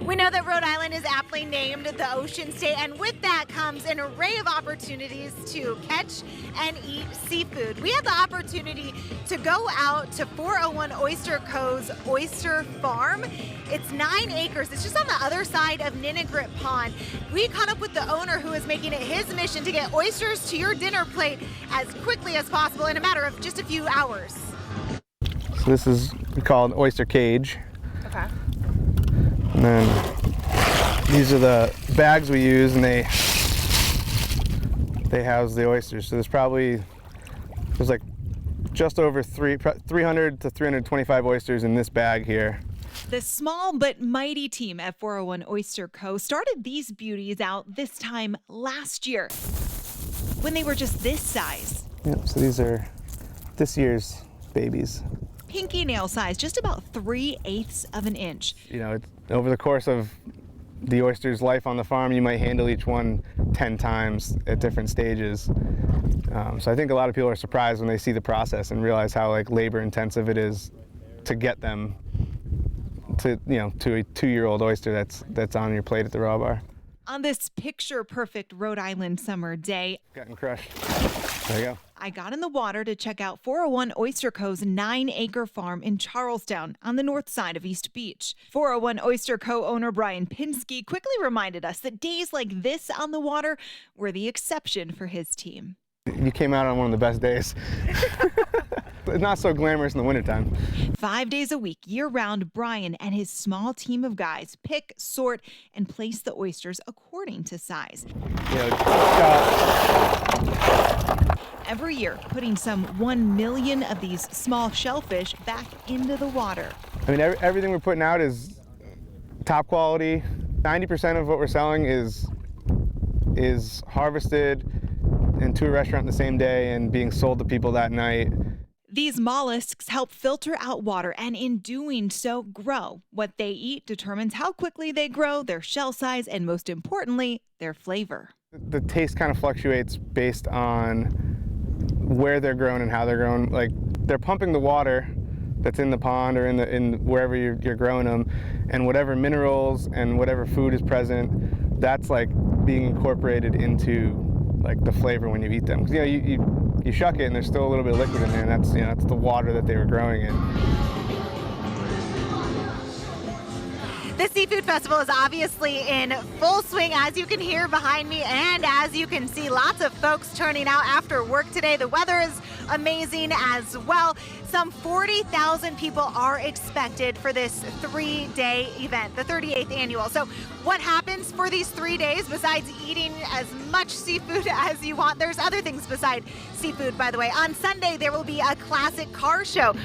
We know that Rhode Island is aptly named the Ocean State, and with that comes an array of opportunities to catch and eat seafood. We had the opportunity to go out to 401 Oyster Co's Oyster Farm. It's 9 acres. It's just on the other side of Ninigrit Pond. We caught up with the owner, who is making it his mission to get oysters to your dinner plate as quickly as possible in a matter of just a few hours. So this is called an oyster cage. Okay. And then these are the bags we use, and they house the oysters. So there's like just over 300 to 325 oysters in this bag here. The small but mighty team at 401 Oyster Co. started these beauties out this time last year when they were just this size. Yep, so these are this year's babies. Pinky nail size, just about 3/8 of an inch. You know, over the course of the oyster's life on the farm, you might handle each one 10 times at different stages. So I think a lot of people are surprised when they see the process and realize how labor intensive it is to get them to a 2-year-old oyster that's on your plate at the raw bar. On this picture-perfect Rhode Island summer day, Getting crushed. There you go. I got in the water to check out 401 Oyster Co.'s 9-acre farm in Charlestown on the north side of East Beach. 401 Oyster Co. owner Brian Pinsky quickly reminded us that days like this on the water were the exception for his team. You came out on one of the best days. Not so glamorous in the wintertime. 5 days a week, year-round, Brian and his small team of guys pick, sort, and place the oysters according to size. Every year, putting some 1 million of these small shellfish back into the water. I mean, everything we're putting out is top quality. 90% of what we're selling is harvested into a restaurant the same day and being sold to people that night. These mollusks help filter out water and in doing so grow. What they eat determines how quickly they grow, their shell size, and most importantly, their flavor. The taste kind of fluctuates based on where they're grown and how they're grown. Like, they're pumping the water that's in the pond or in wherever you're growing them, and whatever minerals and whatever food is present, that's being incorporated into the flavor when you eat them. 'Cause, you shuck it and there's still a little bit of liquid in there, and that's the water that they were growing in. The Seafood Festival is obviously in full swing, as you can hear behind me, and as you can see, lots of folks turning out after work today. The weather is amazing as well. Some 40,000 people are expected for this 3-day event, the 38th annual. So what happens for these 3 days besides eating as much seafood as you want? There's other things besides seafood, by the way. On Sunday, there will be a classic car show